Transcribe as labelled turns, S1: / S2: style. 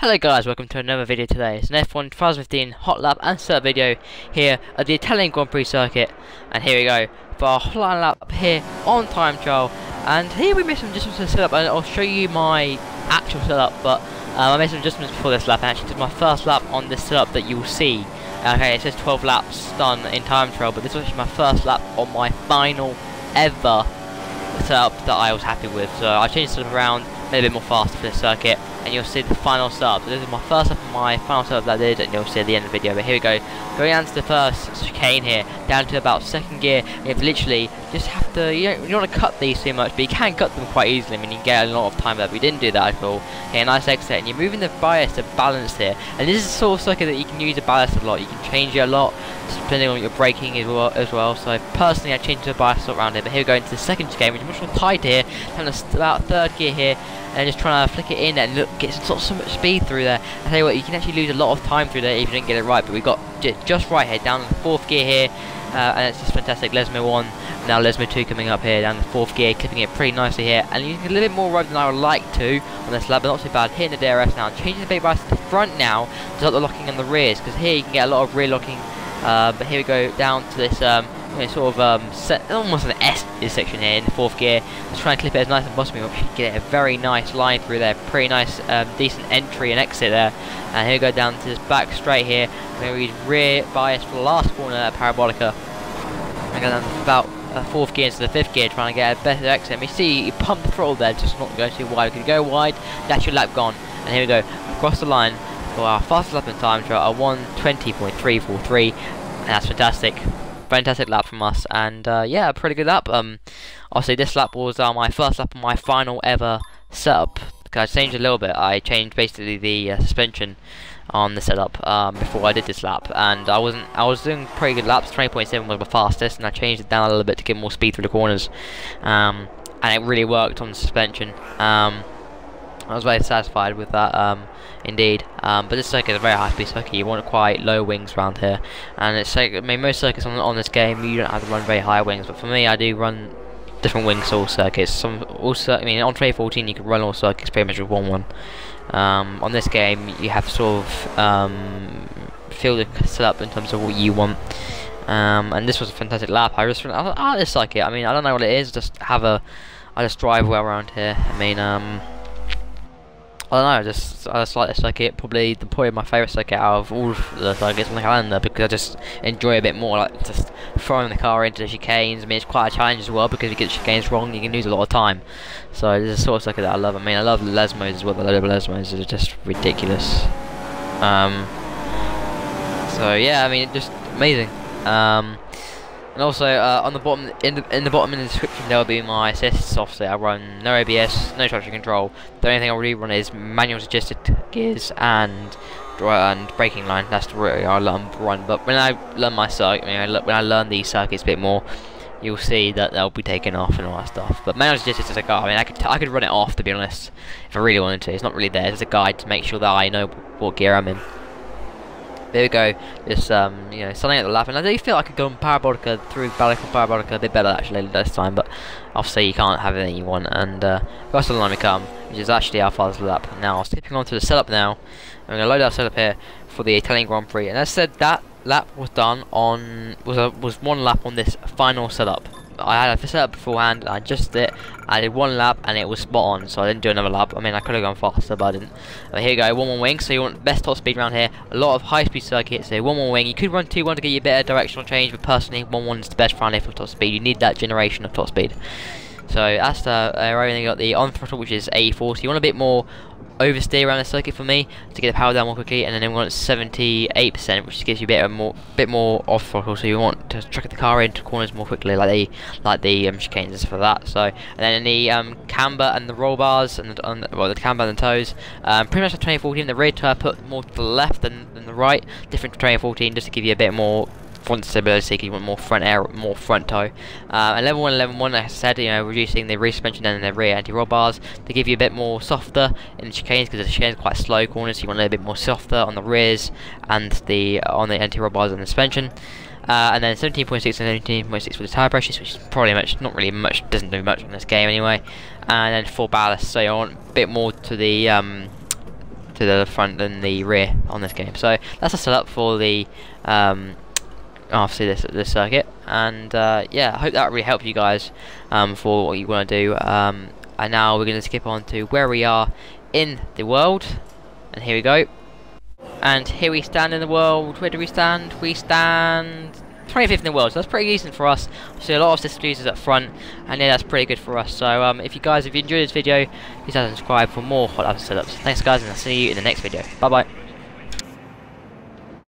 S1: Hello guys, welcome to another video today. It's an F1 2015 hot lap and setup video here at the Italian Grand Prix circuit. And here we go for our hot lap here on time trial. And here we made some adjustments to the setup, and I'll show you my actual setup. But I made some adjustments before this lap, and actually did my first lap on this setup that you'll see. Okay, it says 12 laps done in time trial, but this was actually my first lap on my final ever setup that I was happy with. So I changed the setup around, made it a bit more faster for this circuit, and you'll see the final setup. So this is my first lap and my final setup that I did, and you'll see at the end of the video. But here we go, going down to the first chicane here, down to about second gear. You have literally just have to, you don't want to cut these too much, but you can cut them quite easily. I mean, you can get a lot of time there, but we didn't do that at all. Okay, a nice exit, and you're moving the bias to balance here. And this is the sort of circuit that you can use to balance a lot. You can change it a lot, depending on what you're braking as well. So personally, I changed the bias around here. But here we go into the second chicane, which is much more tight here. Having about third gear here, and just trying to flick it in and look, get so much speed through there. I tell you what, you can actually lose a lot of time through there if you don't get it right. But we got just right here, down in the fourth gear here, and it's just fantastic. Lesmo 1, now Lesmo 2 coming up here, down the fourth gear, clipping it pretty nicely here, and using a little bit more road than I would like to on this lap, but not too bad. Hitting the DRS now, changing the big bias to the front now to start the locking on the rears, because here you can get a lot of rear locking. But here we go down to this sort of set, almost an S section here in the fourth gear. Just trying to clip it as nice as possible. You can get a very nice line through there, pretty nice, decent entry and exit there. And here we go down to this back straight here, where we rear bias for the last corner at Parabolica. And go down to about fourth gear into the fifth gear, trying to get a better exit. And we see you pump the throttle there, just not going too wide. We can go wide, that's your lap gone. And here we go across the line for our fastest lap in time trial, a 1:20.343, and that's fantastic. Fantastic lap from us, and yeah, a pretty good lap. Obviously this lap was my first lap on my final ever setup. I changed a little bit. I changed basically the suspension on the setup before I did this lap, and I was doing pretty good laps. 20.7 was my fastest, and I changed it down a little bit to get more speed through the corners, and it really worked on the suspension. I was very satisfied with that, indeed. But this circuit is a very high-speed circuit. You want quite low wings around here, and it's like, I mean, most circuits on this game you don't have to run very high wings. But for me, I do run different wings all circuits. I mean, on 2014 you can run all circuits pretty much with one. On this game, you have to sort of feel the setup in terms of what you want. And this was a fantastic lap. I like this circuit. I mean, I don't know what it is. I just drive well around here. I mean, I don't know, I just like this circuit. Probably my favourite circuit out of all of the circuits on the calendar, because I just enjoy it a bit more, like just throwing the car into the chicanes. I mean, it's quite a challenge as well, because if you get the chicanes wrong, you can lose a lot of time. So this is the sort of circuit that I love. I mean, I love the Lesmos as well. The little Lesmos are just ridiculous. So yeah, I mean, just amazing. And also on the bottom, in the bottom in the description, there will be my assists. Obviously, I run no ABS, no traction control. The only thing I really run is manual suggested gears and braking line. That's really I run. But when I learn my circuit, when I learn these circuits a bit more, you'll see that they'll be taken off and all that stuff. But manual suggested is a guide. I mean, I could run it off, to be honest, if I really wanted to. It's not really there. It's a guide to make sure that I know what gear I'm in. There we go, just you know, starting at the lap, and I do feel like I could go on Parabolica through Parabolica a bit better actually this time, but obviously you can't have anything you want. And across the line we come, which is actually our fastest lap. Now, skipping on to the setup now, I'm going to load our setup here for the Italian Grand Prix, and as I said, that lap was done on was one lap on this final setup. I had a setup beforehand, I adjusted it, I did one lap and it was spot on, so I didn't do another lap. I mean, I could have gone faster, but I didn't. But here you go, 1-1 wing, so you want best top speed around here. A lot of high speed circuits, so 1-1 wing. You could run 2-1 to get you a better directional change, but personally 1-1 is the best around here for top speed. You need that generation of top speed. So as to only got the on throttle, which is 80/40. You want a bit more oversteer around the circuit for me to get the power down more quickly, and then we want 78%, which gives you a bit more off throttle, so you want to track the car into corners more quickly, like the chicanes for that. So, and then in the camber and the roll bars and the camber and the toes, pretty much like 2014, the rear tire put more to the left than the right, different to 2014, just to give you a bit more front stability, because you want more front air, more front toe. And level 1 and level 1, like I said, you know, reducing the rear suspension and the rear anti-roll bars to give you a bit more softer in the chicanes, because the chicanes are quite slow corners, so you want a little bit more softer on the rears and on the anti-roll bars and the suspension. And then 17.6 and 17.6 for the tire pressures, which is probably not really much, doesn't do much in this game anyway. And then full ballast, so you want a bit more to the to the front than the rear on this game. So that's a setup for the obviously this circuit, and yeah, I hope that really helped you guys for what you want to do. And now we're going to skip on to where we are in the world, and here we go. And here we stand in the world. Where do we stand? We stand 25th in the world, so that's pretty decent for us. See a lot of system users up front, and yeah, that's pretty good for us. So if you guys, if you enjoyed this video, please subscribe for more hot lap setups. Thanks guys, and I'll see you in the next video. Bye bye.